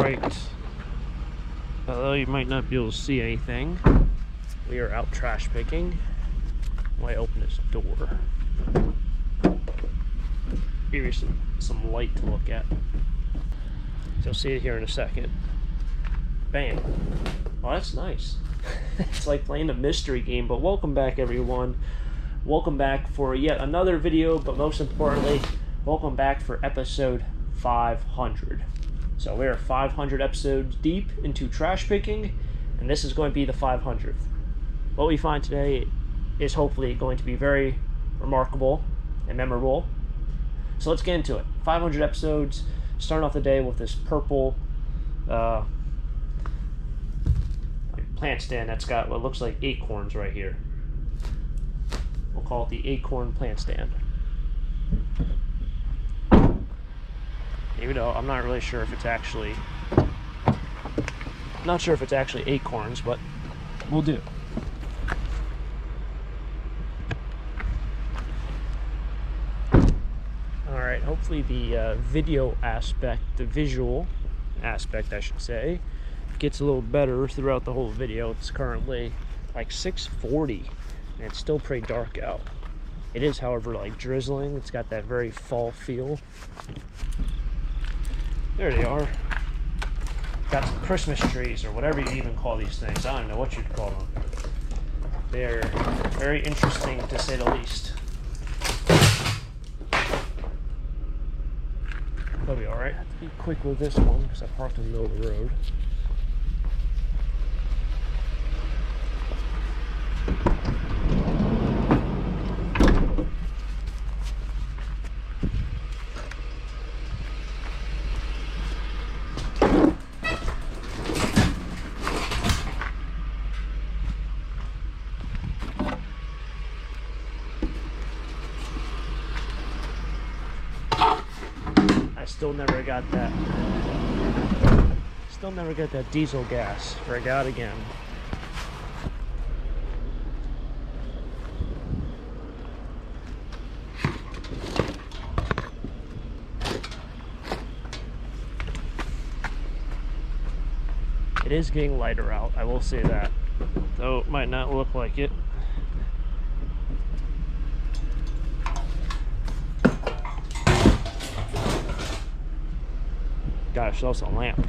Alright, although you might not be able to see anything, we are out trash picking. Why open this door? Give you some light to look at. So you'll see it here in a second. Bam. Oh, that's nice. It's like playing a mystery game, but welcome back everyone. Welcome back for yet another video, but most importantly, welcome back for episode 500. So we're 500 episodes deep into trash picking, and this is going to be the 500th. What we find today is hopefully going to be very remarkable and memorable. So let's get into it. 500 episodes, starting off the day with this purple plant stand that's got what looks like acorns right here. We'll call it the acorn plant stand. Even though I'm not really sure if it's actually, acorns, but we'll do. Alright, hopefully the video aspect, the visual aspect I should say, gets a little better throughout the whole video. It's currently like 6:40 and it's still pretty dark out. It is, however, like drizzling. It's got that very fall feel. There they are. Got some Christmas trees, or whatever you even call these things. I don't know what you'd call them. They're very interesting, to say the least. That'll be alright. I have to be quick with this one, because I parked in the middle of the road. Still never got that diesel gas. Forgot again. It is getting lighter out, I will say that. Though it might not look like it. Gosh, that's a lamp.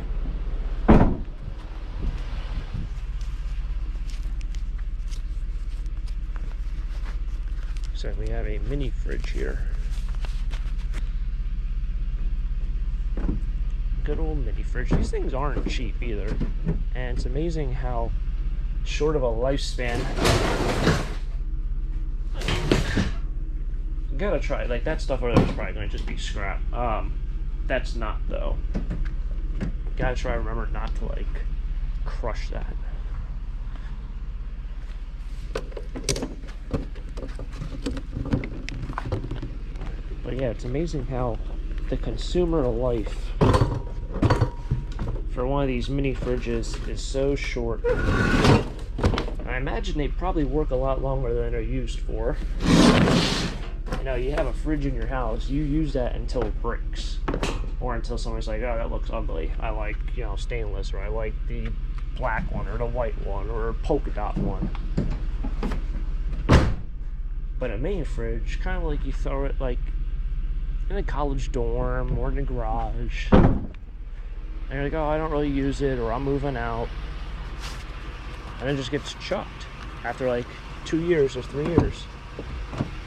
So we have a mini fridge here. Good old mini fridge. These things aren't cheap either. And it's amazing how short of a lifespan. You gotta try. Like, that stuff over there is probably going to just be scrap. That's not, though. Gotta try to remember not to, like, crush that. But yeah, it's amazing how the consumer life for one of these mini fridges is so short. I imagine they probably work a lot longer than they're used for. You know, you have a fridge in your house, you use that until it breaks. Or until somebody's like, oh, that looks ugly. I like, you know, stainless, or I like the black one, or the white one, or a polka dot one. But a mini fridge, kind of like you throw it like in a college dorm or in a garage. And you're like, oh, I don't really use it, or I'm moving out. And it just gets chucked after like 2 years or 3 years.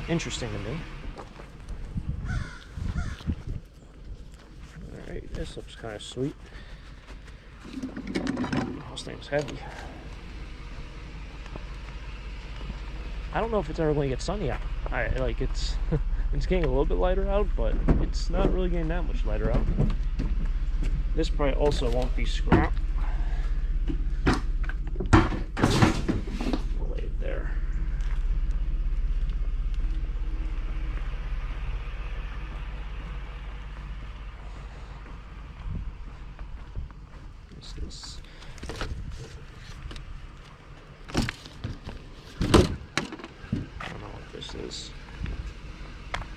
Interesting to me. Alright, this looks kind of sweet. This thing's heavy. I don't know if it's ever going to get sunny out. It's it's getting a little bit lighter out, but it's not really getting that much lighter out. This probably also won't be scrap. We'll lay it there. What's this? I don't know what this is.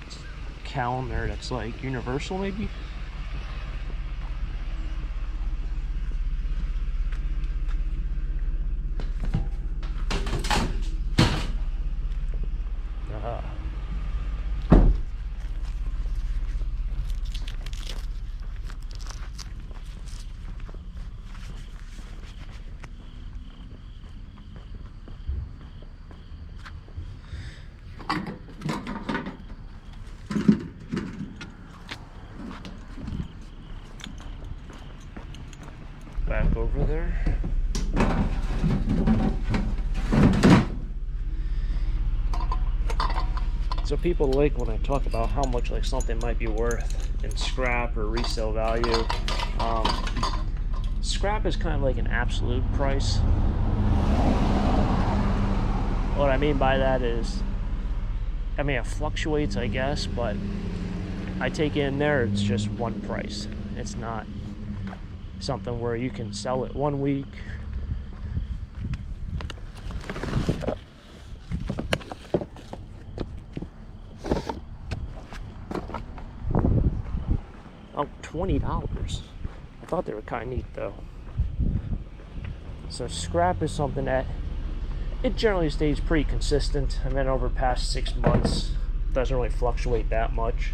It's a calendar that's like universal, maybe? back over there. So people like when I talk about how much like something might be worth in scrap or resale value. Scrap is kind of like an absolute price. What I mean by that is, I mean, it fluctuates, I guess, but I take in there, it's just one price. It's not something where you can sell it 1 week. Oh, $20. I thought they were kind of neat though. So scrap is something that it generally stays pretty consistent. I mean, over the past 6 months, it doesn't really fluctuate that much.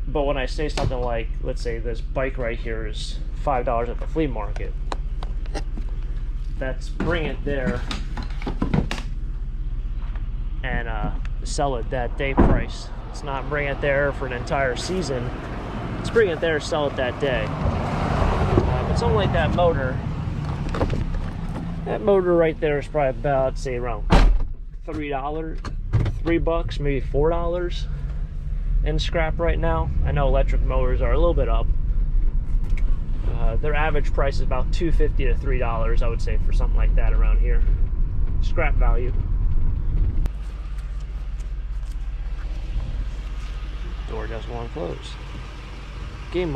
But when I say something like, let's say this bike right here is $5 at the flea market, that's bring it there and sell it that day price. It's not bring it there for an entire season. It's bring it there, sell it that day. But something like that motor right there is probably about, say, around $3, $3, maybe $4 in scrap right now. I know electric motors are a little bit up. Their average price is about $2.50 to $3, I would say, for something like that around here. Scrap value. Door doesn't want to close. Getting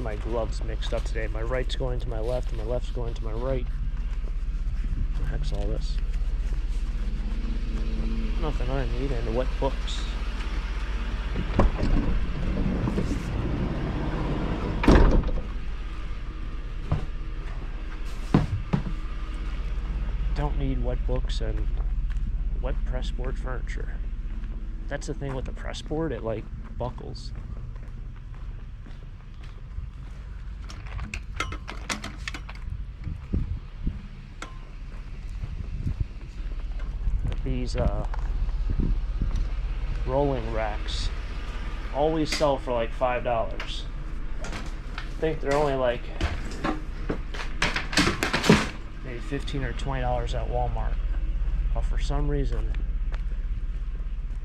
my gloves mixed up today. My right's going to my left, and my left's going to my right. What the heck's all this? Nothing I need, and wet books. Don't need wet books and wet pressboard furniture. That's the thing with the pressboard, it like buckles. These rolling racks always sell for like $5. I think they're only like maybe $15 or $20 at Walmart, but for some reason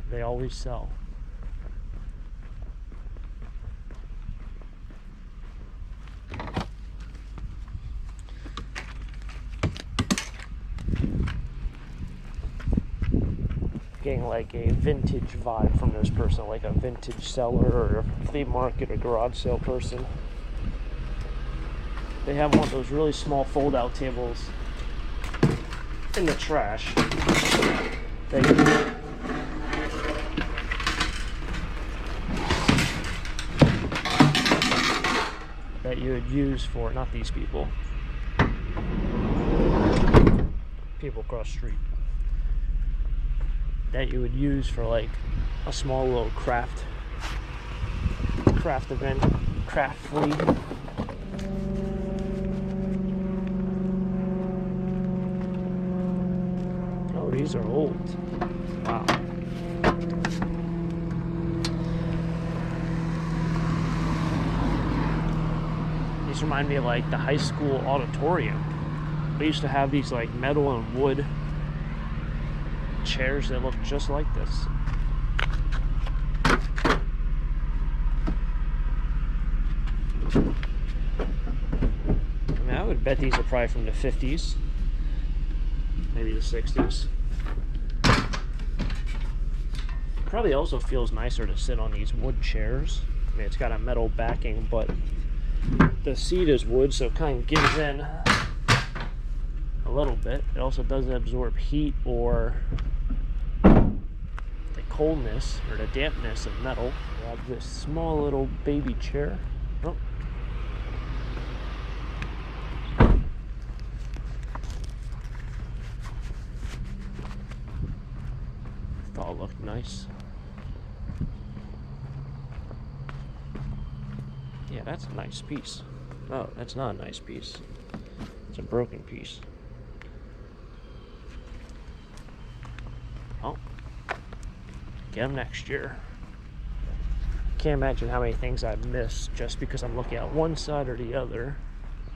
they always sell. Getting like a vintage vibe from this person, like a vintage seller or a flea market or garage sale person. They have one of those really small fold-out tables in the trash that you would use for, not these people, people across the street, that you would use for like a small little craft event, craft flea. Oh, these are old. Wow. These remind me of like the high school auditorium. They used to have these like metal and wood chairs that look just like this. I mean, I would bet these are probably from the 50s, maybe the 60s. Probably also feels nicer to sit on these wood chairs. I mean, it's got a metal backing, but the seat is wood, so it kind of gives in a little bit. It also doesn't absorb heat or the coldness or the dampness of metal. We have this small little baby chair. Oh. Thought it looked nice. Yeah, that's a nice piece. Oh, that's not a nice piece. It's a broken piece. Oh. Get them next year. can't imagine how many things I've missed just because I'm looking at one side or the other.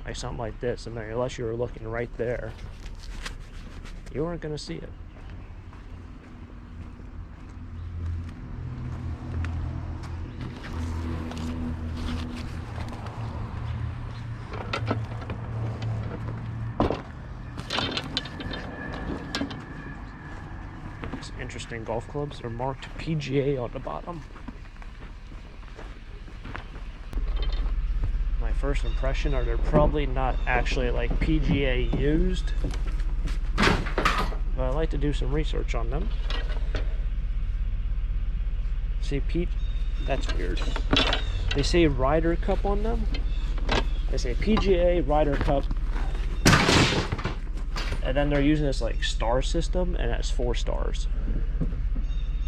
Like something like this. I mean, unless you were looking right there, you weren't going to see it. Some interesting golf clubs. They're marked PGA on the bottom. My first impression are they're probably not actually like PGA used, but I like to do some research on them. See, Pete, that's weird. They say Ryder Cup on them. They say PGA Ryder Cup, and then they're using this like star system, and it has 4 stars.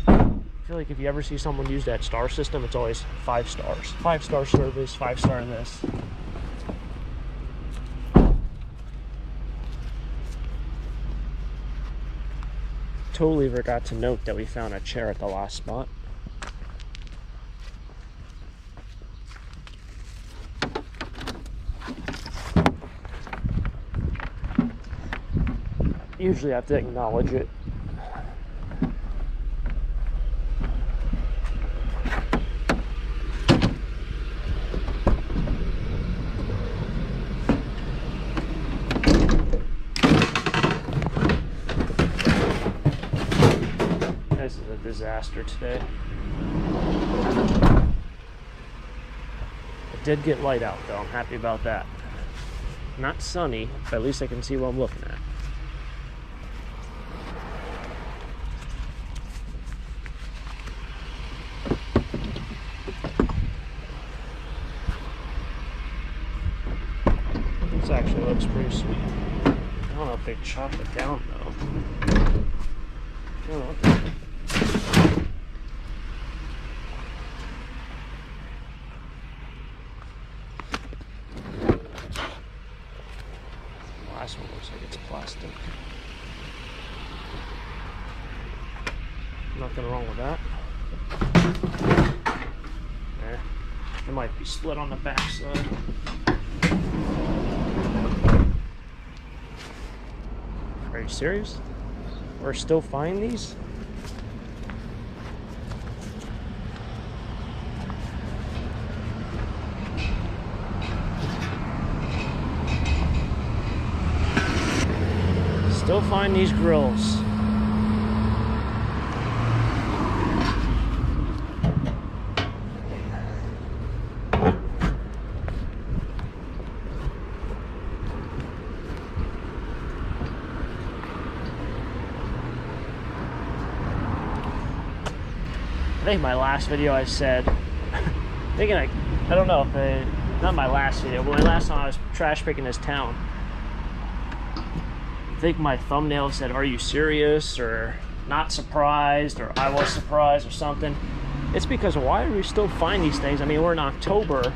I feel like if you ever see someone use that star system, it's always 5 stars. 5-star service, 5-star this. Totally forgot to note that we found a chair at the last spot. Usually I have to acknowledge it. This is a disaster today. It did get light out though, I'm happy about that. Not sunny, but at least I can see what I'm looking at. This actually looks pretty sweet. I don't know if they chopped it down though. I don't know what they did. The last one looks like it's plastic. Nothing wrong with that. There. It might be split on the back side. Are you serious? We're still finding these? Still find these grills. I think my last video I said, I don't know if not my last video, but my last time I was trash picking this town. I think my thumbnail said, "Are you serious?" or "not surprised," or "I was surprised," or something. It's because why do we still find these things? I mean, we're in October.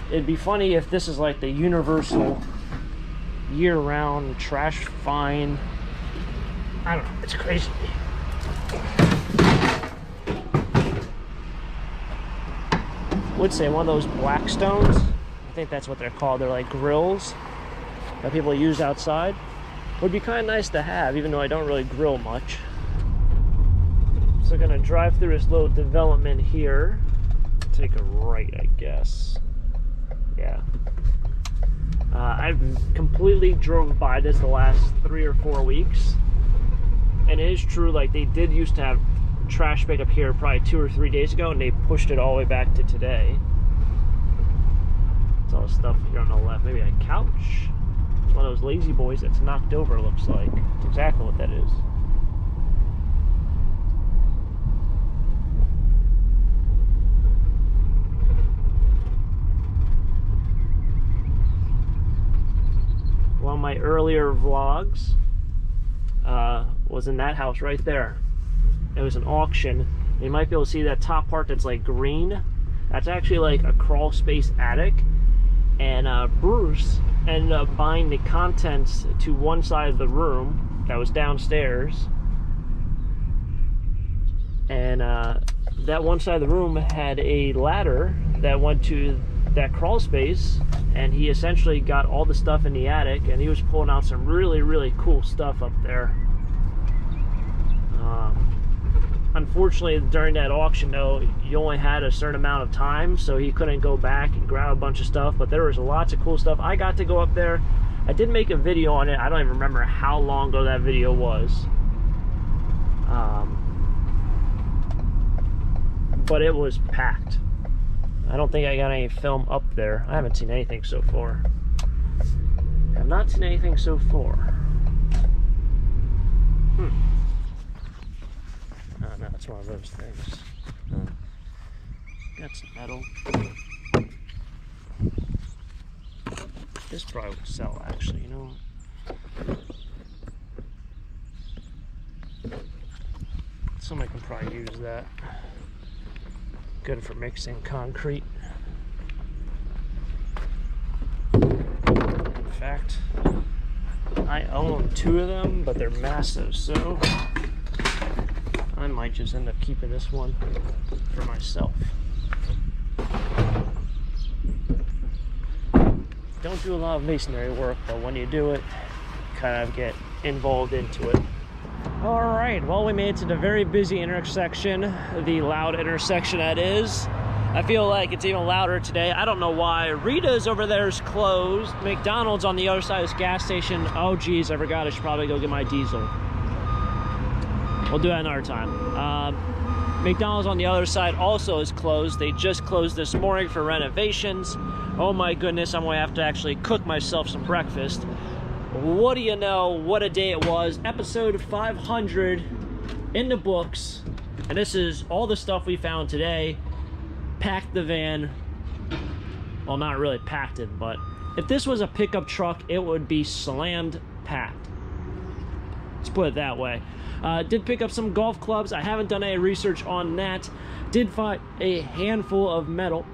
It'd be funny if this is like the universal year-round trash find. I don't know, it's crazy. Would say one of those black stones. I think that's what they're called. They're like grills that people use outside. Would be kind of nice to have, even though I don't really grill much. So gonna drive through this little development here. Take a right, I guess. Yeah. I've completely drove by this the last 3 or 4 weeks, and it is true. Like they did used to have trash pickup here probably 2 or 3 days ago, and they pushed it all the way back to today. It's all the stuff here on the left. Maybe a couch. It's one of those lazy boys that's knocked over, looks like. It's exactly what that is. One of my earlier vlogs was in that house right there. It was an auction. You might be able to see that top part that's like green. That's actually like a crawl space attic. And Bruce ended up buying the contents to one side of the room that was downstairs. And that one side of the room had a ladder that went to that crawl space, and he essentially got all the stuff in the attic, and he was pulling out some really, really cool stuff up there. Unfortunately, during that auction, though, you only had a certain amount of time, so he couldn't go back and grab a bunch of stuff, but there was lots of cool stuff. I got to go up there. I did make a video on it. I don't even remember how long ago that video was. But it was packed. I don't think I got any film up there. I haven't seen anything so far. I have not seen anything so far. Oh, no, it's one of those things. Got some metal. This probably would sell, actually, you know. Somebody can probably use that. Good for mixing concrete. In fact, I own 2 of them, but they're massive, so I might just end up keeping this one for myself. Don't do a lot of masonry work, but when you do it, you kind of get involved into it. All right, well, we made it to the very busy intersection, the loud intersection that is. I feel like it's even louder today. I don't know why. Rita's over there is closed. McDonald's on the other side of this gas station. Oh, geez, I forgot. I should probably go get my diesel. We'll do that another time. McDonald's on the other side also is closed. They just closed this morning for renovations. Oh my goodness, I'm gonna have to actually cook myself some breakfast. What do you know, what a day it was. Episode 500 in the books. And this is all the stuff we found today. Packed the van. Well, not really packed it, but if this was a pickup truck, it would be slammed packed. Let's put it that way. Did pick up some golf clubs. I haven't done any research on that. Did find a handful of metal.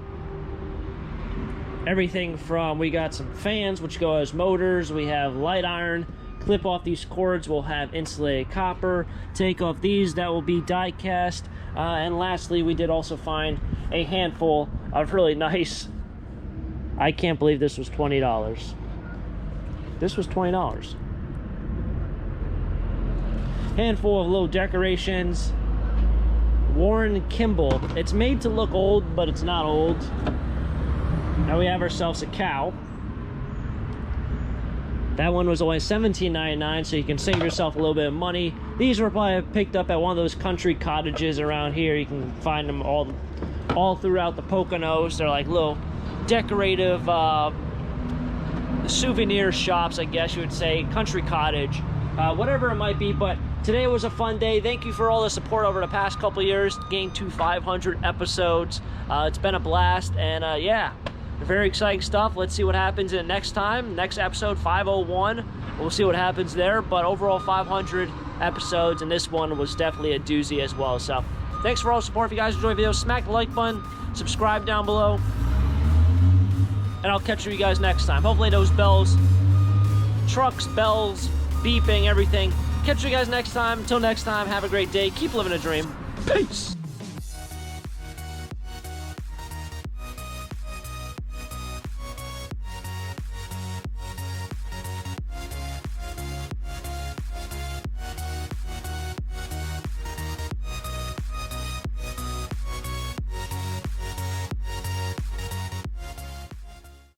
Everything from, we got some fans, which go as motors. We have light iron. Clip off these cords, we'll have insulated copper. Take off these, that will be die cast. And lastly, we did also find a handful of really nice, I can't believe this was $20. This was $20. Handful of little decorations. Warren Kimball. It's made to look old, but it's not old. Now we have ourselves a cow. That one was only $17.99, so you can save yourself a little bit of money. These were probably picked up at one of those country cottages around here. You can find them all throughout the Poconos. They're like little decorative souvenir shops, I guess you would say. Country cottage, whatever it might be. But today was a fun day. Thank you for all the support over the past couple years. Gained to 500 episodes. It's been a blast, and yeah. Very exciting stuff. Let's see what happens in the next time. Next episode, 501. We'll see what happens there. But overall, 500 episodes, and this one was definitely a doozy as well. So thanks for all the support. If you guys enjoy the video, smack the like button, subscribe down below, and I'll catch you guys next time. Hopefully those bells, trucks, bells, beeping, everything. Catch you guys next time. Until next time, have a great day. Keep living a dream. Peace.